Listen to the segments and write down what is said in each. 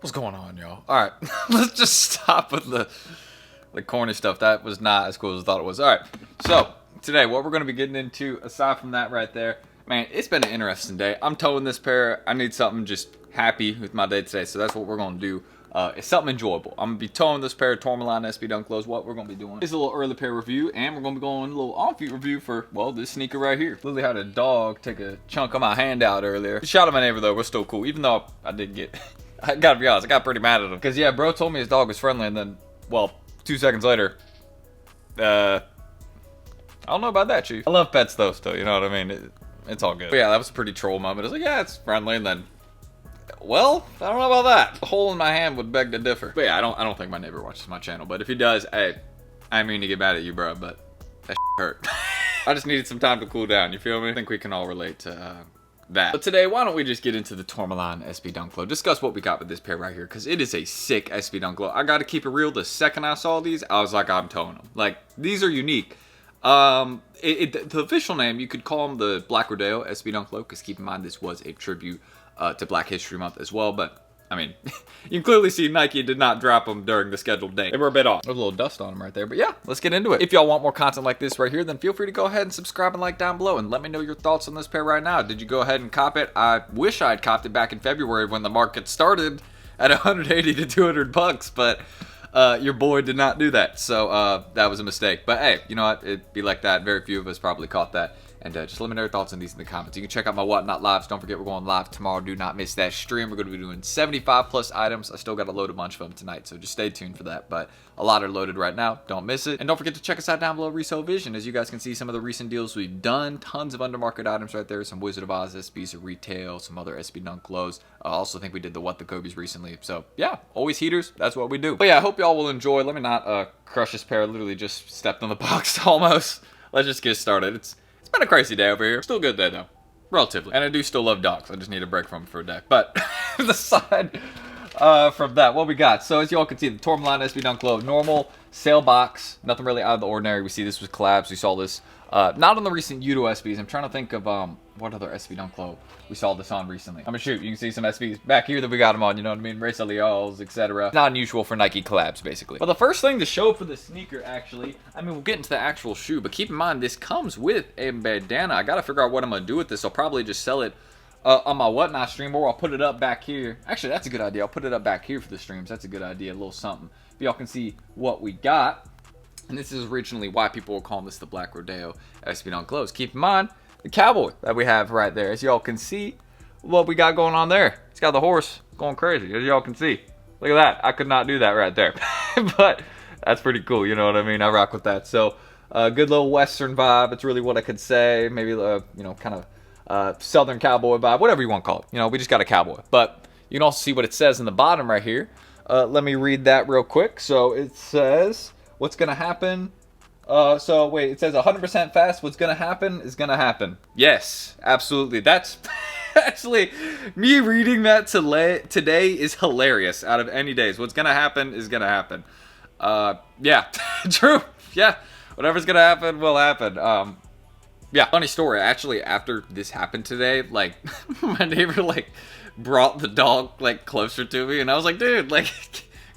What's going on, y'all? Alright, let's just stop with the corny stuff. That was not as cool as I thought it was. Alright, so today what we're going to be getting into, aside from that right there, man, it's been an interesting day. I'm towing this pair. I need something just happy with my day today, so that's what we're going to do. It's something enjoyable. I'm going to be towing this pair of TOURMALINE SB Dunk Lows. What we're going to be doing is a little early pair review, and we're going to be going a little on-feet review for, well, this sneaker right here. Literally had a dog take a chunk of my hand out earlier. Shot at my neighbor, though. We're still cool, even though I did get... I gotta be honest, I got pretty mad at him. Because, yeah, bro told me his dog was friendly, and then, well, 2 seconds later, I don't know about that, chief. I love pets, though, still, you know what I mean? It's all good. But, yeah, that was a pretty troll moment. I was like, yeah, it's friendly, and then, well, I don't know about that. The hole in my hand would beg to differ. But, yeah, I don't think my neighbor watches my channel. But if he does, hey, I mean to get mad at you, bro, but that hurt. I just needed some time to cool down, you feel me? I think we can all relate to, that. But today, why don't we just get into the TOURMALINE SB Dunk Low, discuss what we got with this pair right here, because it is a sick SB Dunk Low. I gotta keep it real, the second I saw these, I was like, I'm towing them. Like, these are unique. The official name, you could call them the Black RODEO SB Dunk Low, because keep in mind, this was a tribute to Black History Month as well, but I mean, you can clearly see Nike did not drop them during the scheduled date. They were a bit off. There's a little dust on them right there. But yeah, let's get into it. If y'all want more content like this right here, then feel free to go ahead and subscribe and like down below. And let me know your thoughts on this pair right now. Did you go ahead and cop it? I wish I'd copped it back in February when the market started at 180 to 200 bucks. But your boy did not do that. So that was a mistake. But hey, you know what? It'd be like that. Very few of us probably caught that. And just let me know your thoughts on these in the comments. You can check out my Whatnot lives. Don't forget we're going live tomorrow. Do not miss that stream. We're going to be doing 75 plus items. I still got to load a bunch of them tonight, so just stay tuned for that. But a lot are loaded right now. Don't miss it. And don't forget to check us out down below, Resale Vision. As you guys can see some of the recent deals we've done. Tons of undermarket items right there. Some Wizard of Oz SBs at retail. Some other SB Dunk Lows. I also think we did the What the Kobe's recently. So yeah, always heaters. That's what we do. But yeah, I hope y'all will enjoy. Let me not crush this pair. I literally just stepped on the box almost. Let's just get started. It's been a crazy day over here. Still a good day, though. Relatively. And I do still love dogs. I just need a break from them for a day. But aside from that, what we got? So as y'all can see, the TOURMALINE SB Dunk Low. Normal sale box. Nothing really out of the ordinary. We see this was collabs. We saw this not on the recent Udo SBs. I'm trying to think of what other SB Dunk Low we saw this on recently. I'm gonna shoot. You can see some SBs back here that we got them on. You know what I mean? Race Alials, etc. Not unusual for Nike collabs, basically. But the first thing to show for the sneaker, actually, I mean, we'll get into the actual shoe, but keep in mind, this comes with a bandana. I gotta figure out what I'm gonna do with this. I'll probably just sell it on my Whatnot stream, or I'll put it up back here. Actually, that's a good idea. I'll put it up back here for the streams. That's a good idea. A little something. But y'all can see what we got. And this is originally why people were calling this the Black RODEO SB Dunk Lows. Keep in mind, the cowboy that we have right there. As y'all can see what we got going on there. It's got the horse going crazy, as y'all can see. Look at that. I could not do that right there. But that's pretty cool, you know what I mean? I rock with that. So, good little Western vibe. It's really what I could say. Maybe, you know, kind of Southern cowboy vibe. Whatever you want to call it. You know, we just got a cowboy. But you can also see what it says in the bottom right here. Let me read that real quick. So, it says, what's going to happen? So wait, it says 100% fast. What's gonna happen is gonna happen. Yes, absolutely. That's actually, me reading that today is hilarious. Out of any days, what's gonna happen is gonna happen. Yeah, true. Yeah, whatever's gonna happen will happen. Yeah, funny story. Actually, after this happened today, like my neighbor like brought the dog like closer to me, and I was like, dude, like.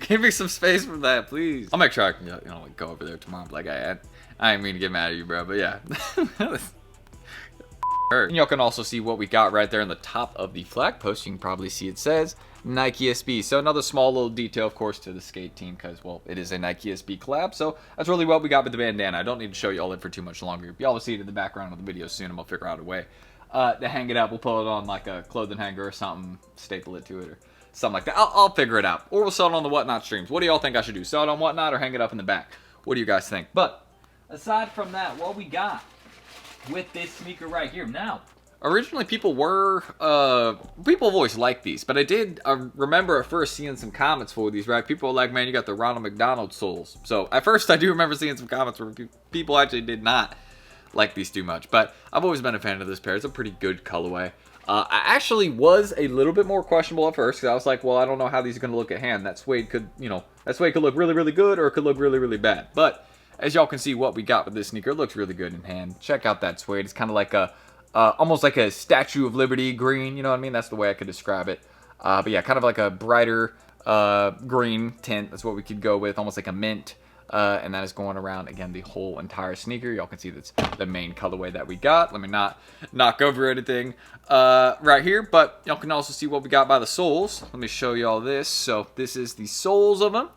Give me some space for that, please. I'll make sure I can, you know, like go over there tomorrow. Like, I didn't mean to get mad at you, bro, but yeah. And y'all can also see what we got right there in the top of the flag post. You can probably see it says Nike SB. So another small little detail, of course, to the skate team because, well, it is a Nike SB collab. So that's really what we got with the bandana. I don't need to show y'all it for too much longer. Y'all will see it in the background of the video soon, and we'll figure out a way to hang it up. We'll pull it on like a clothing hanger or something, staple it to it, or something like that. I'll figure it out. Or we'll sell it on the Whatnot streams. What do y'all think I should do? Sell it on Whatnot or hang it up in the back? What do you guys think? But aside from that, what we got with this sneaker right here. Now, originally people have always liked these, but I remember at first seeing some comments for these, right? People were like, man, you got the Ronald McDonald soles. So at first I do remember seeing some comments where people actually did not like these too much, but I've always been a fan of this pair. It's a pretty good colorway. I actually was a little bit more questionable at first because I was like, well, I don't know how these are going to look at hand. That suede could, you know, that suede could look really, really good or it could look really, really bad. But as y'all can see what we got with this sneaker, it looks really good in hand. Check out that suede. It's kind of like a, almost like a Statue of Liberty green. You know what I mean? That's the way I could describe it. But yeah, kind of like a brighter green tint. That's what we could go with, almost like a mint. And that is going around, again, the whole entire sneaker. Y'all can see that's the main colorway that we got. Let me not knock over anything right here, but y'all can also see what we got by the soles. Let me show y'all this. So this is the soles of them.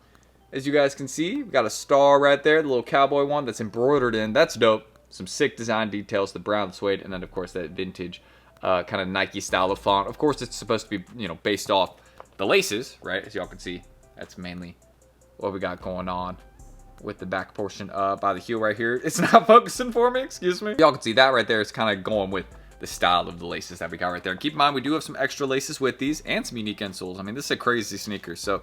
As you guys can see, we got a star right there, the little cowboy one that's embroidered in. That's dope. Some sick design details, the brown suede, and then, of course, that vintage kind of Nike style of font. Of course, it's supposed to be, you know, based off the laces, right? As y'all can see, that's mainly what we got going on with the back portion by the heel right here. It's not focusing for me, excuse me. Y'all can see that right there is kind of going with the style of the laces that we got right there. And keep in mind, we do have some extra laces with these and some unique insoles. I mean, this is a crazy sneaker. So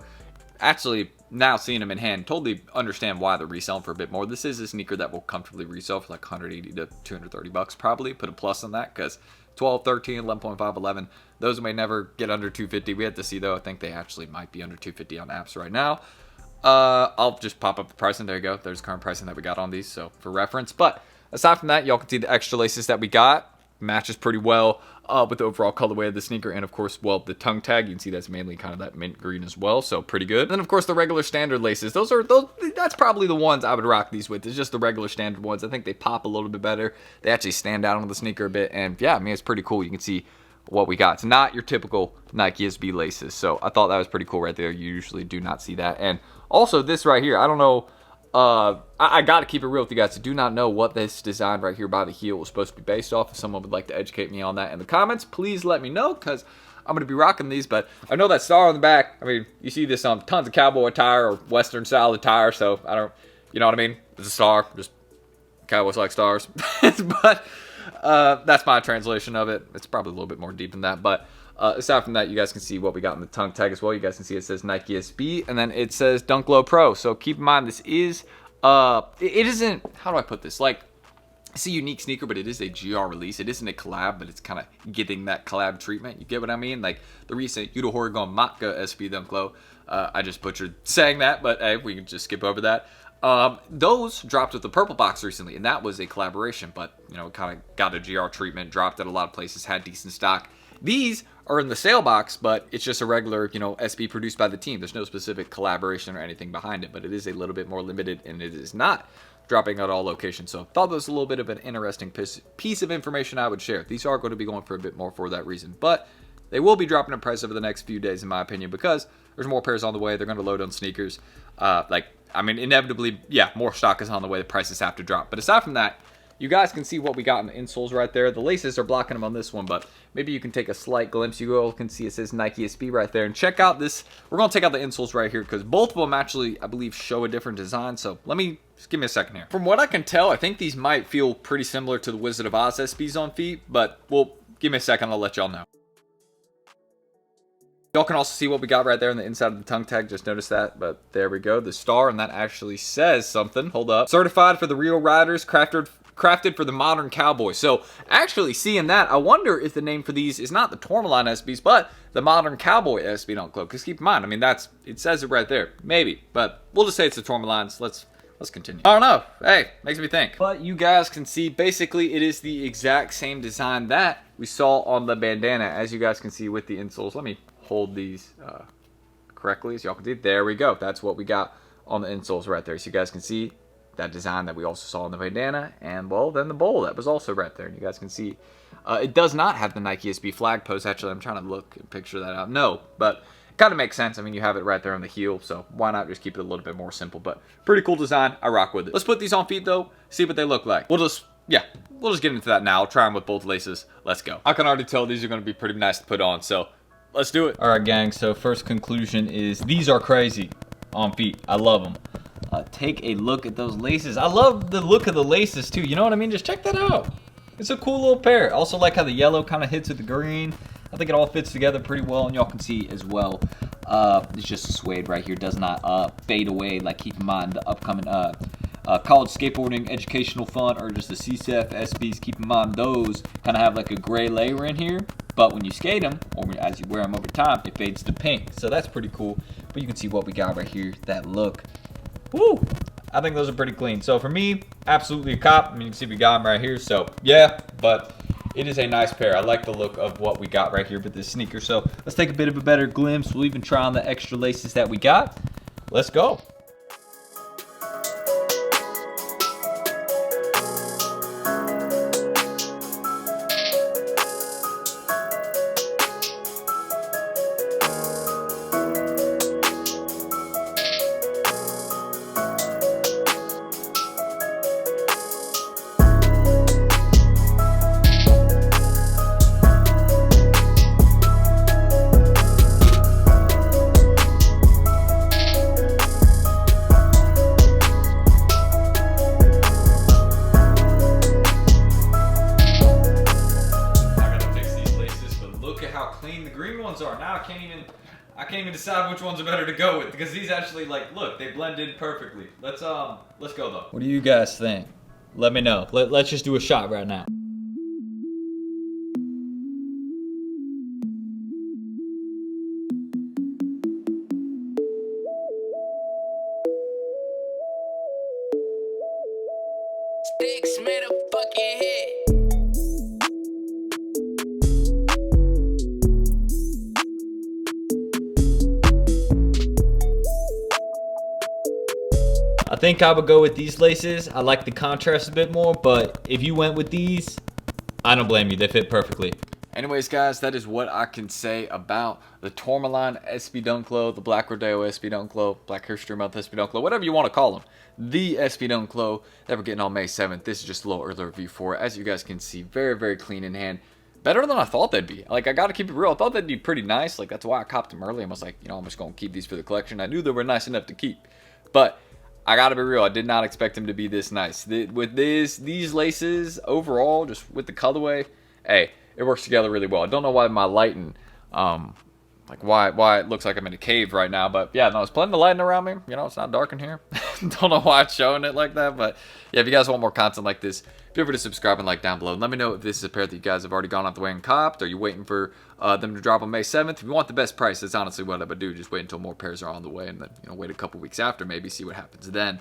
actually, now seeing them in hand, totally understand why they're reselling for a bit more. This is a sneaker that will comfortably resell for like 180 to 230 bucks probably. Put a plus on that because 12, 13, 11.5, 11, those may never get under 250. We have to see though. I think they actually might be under 250 on apps right now. I'll just pop up the pricing. There you go. There's current pricing that we got on these, so for reference. But aside from that, y'all can see the extra laces that we got matches pretty well with the overall colorway of the sneaker, and of course, well, the tongue tag. You can see that's mainly kind of that mint green as well, so pretty good. And then of course the regular standard laces. That's probably the ones I would rock these with. It's just the regular standard ones. I think they pop a little bit better. They actually stand out on the sneaker a bit, and yeah, I mean it's pretty cool. You can see what we got. It's not your typical Nike SB laces, so I thought that was pretty cool right there. You usually do not see that. And also this right here, I don't know, I gotta keep it real with you guys. I do not know what this design right here by the heel was supposed to be based off. If someone would like to educate me on that in the comments, please let me know, because I'm gonna be rocking these. But I know that star on the back, I mean, you see this on tons of cowboy attire or western style attire, so I don't, you know what I mean? It's a star, just cowboys like stars. But that's my translation of it. It's probably a little bit more deep than that, but aside from that, you guys can see what we got in the tongue tag as well. You guys can see it says Nike SB, and then it says Dunk Low Pro. So keep in mind, this is, it isn't, how do I put this? Like, it's a unique sneaker, but it is a GR release. It isn't a collab, but it's kind of getting that collab treatment. You get what I mean? Like the recent Yudo Horrigon Matka SB Dunk Low. I just butchered saying that, but hey, we can just skip over that. Those dropped with the purple box recently, and that was a collaboration, but you know, kind of got a GR treatment, dropped at a lot of places, had decent stock. These are in the sale box, but it's just a regular, you know, SB produced by the team. There's no specific collaboration or anything behind it, but it is a little bit more limited, and it is not dropping at all locations. So I thought that was a little bit of an interesting piece of information I would share. These are going to be going for a bit more for that reason, but they will be dropping in price over the next few days, in my opinion, because there's more pairs on the way. They're going to load on sneakers. I mean, inevitably, yeah, more stock is on the way. The prices have to drop. But aside from that, you guys can see what we got in the insoles right there. The laces are blocking them on this one, but maybe you can take a slight glimpse. You all can see it says Nike SB right there. And check out this. We're going to take out the insoles right here because both of them actually, I believe, show a different design. So just give me a second here. From what I can tell, I think these might feel pretty similar to the Wizard of Oz SBs on feet, but well, give me a second. I'll let y'all know. Y'all can also see what we got right there on the inside of the tongue tag. Just noticed that, but there we go. The star, and that actually says something. Hold up. Certified for the real riders, crafted for the modern cowboy. So actually seeing that, I wonder if the name for these is not the TOURMALINE SBs, but the modern cowboy SB Dunk Low. Because keep in mind, I mean, it says it right there. Maybe, but we'll just say it's the TOURMALINEs. Let's continue. I don't know. Hey, makes me think. But you guys can see, basically, it is the exact same design that we saw on the bandana, as you guys can see with the insoles. Let me hold these correctly so y'all can see. There we go. That's what we got on the insoles right there. So you guys can see that design that we also saw in the bandana, and well, then the bowl that was also right there. And you guys can see it does not have the Nike SB flag post. Actually, I'm trying to look and picture that out. No, but it kind of makes sense. I mean, you have it right there on the heel, so why not just keep it a little bit more simple? But pretty cool design. I rock with it. Let's put these on feet though, see what they look like. We'll just get into that now. I'll try them with both laces. Let's go. I can already tell these are going to be pretty nice to put on, so let's do it. All right, gang. So first conclusion is these are crazy on feet. I love them. Take a look at those laces. I love the look of the laces too. You know what I mean? Just check that out. It's a cool little pair. Also like how the yellow kind of hits with the green. I think it all fits together pretty well, and y'all can see as well. It's just suede right here. Does not fade away. Like, keep in mind the upcoming college skateboarding educational fund, or just the CSEF SBs. Keep in mind those kind of have like a gray layer in here, but when you skate them, or as you wear them over time, it fades to pink. So that's pretty cool. But you can see what we got right here. That look. Woo! I think those are pretty clean. So for me, absolutely a cop. I mean, you can see we got them right here. So yeah, but it is a nice pair. I like the look of what we got right here with this sneaker. So let's take a bit of a better glimpse. We'll even try on the extra laces that we got. Let's go. Clean the green ones are. Now I can't even decide which ones are better to go with, because these actually, like, look, they blend in perfectly. Let's go though. What do you guys think? Let me know. Let's just do a shot right now. Sticks made a fucking hit. I think I would go with these laces. I like the contrast a bit more, but if you went with these, I don't blame you. They fit perfectly. Anyways, guys, that is what I can say about the TOURMALINE SB Dunk Low, the Black Rodeo SB Dunk Low, Black History Month SB Dunk Low, whatever you want to call them. The SB Dunk Low that we're getting on May 7th. This is just a little early review for it. As you guys can see, very, very clean in hand. Better than I thought they'd be. Like, I got to keep it real. I thought they'd be pretty nice. Like, that's why I copped them early and was like, you know, I'm just going to keep these for the collection. I knew they were nice enough to keep. But I gotta be real, I did not expect them to be this nice. With these laces, overall, just with the colorway, hey, it works together really well. I don't know why my lighting, like why it looks like I'm in a cave right now, but yeah, no, there's plenty of lighting around me. You know, it's not dark in here. Don't know why it's showing it like that, but yeah, if you guys want more content like this, feel free to subscribe and like down below. And let me know if this is a pair that you guys have already gone out the way and copped. Are you waiting for them to drop on May 7th? If you want the best price, that's honestly what I would do. Just wait until more pairs are on the way, and then, you know, wait a couple weeks after, maybe see what happens then.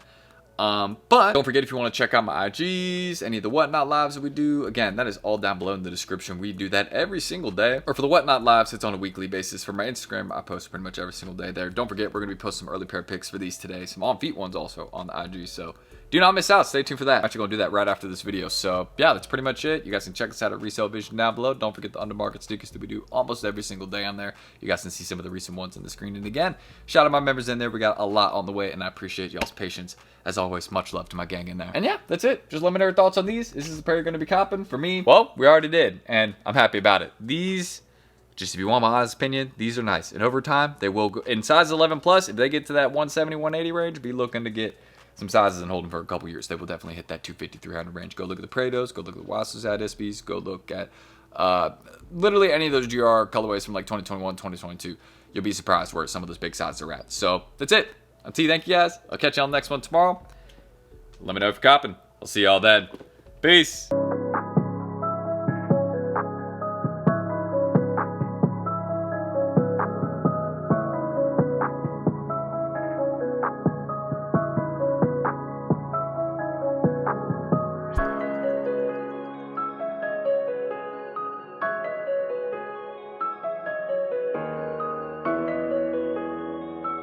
But don't forget, if you want to check out my IGs, any of the Whatnot lives that we do, again, that is all down below in the description. We do that every single day. Or for the Whatnot lives, it's on a weekly basis. For my Instagram, I post pretty much every single day there. Don't forget, we're going to be posting some early pair pics for these today. Some on-feet ones also on the IG, so do not miss out. Stay tuned for that. I'm actually going to do that right after this video. So yeah, that's pretty much it. You guys can check us out at Resale Vision down below. Don't forget the undermarket sneakers that we do almost every single day on there. You guys can see some of the recent ones on the screen. And again, shout out my members in there. We got a lot on the way, and I appreciate y'all's patience. As always, much love to my gang in there. And yeah, that's it. Just let me know your thoughts on these. Is this a pair you're going to be copping? For me, well, we already did, and I'm happy about it. These, just if you want my honest opinion, these are nice. And over time, they will go in size 11 plus. If they get to that 170, 180 range, be looking to get some sizes and hold them for a couple years. They will definitely hit that 250, 300 range. Go look at the Prados. Go look at the Wasuzad SBs. Go look at literally any of those GR colorways from like 2021, 2022. You'll be surprised where some of those big sizes are at. So that's it. Until thank you guys. I'll catch you on the next one tomorrow. Let me know if you're copping. I'll see y'all then. Peace.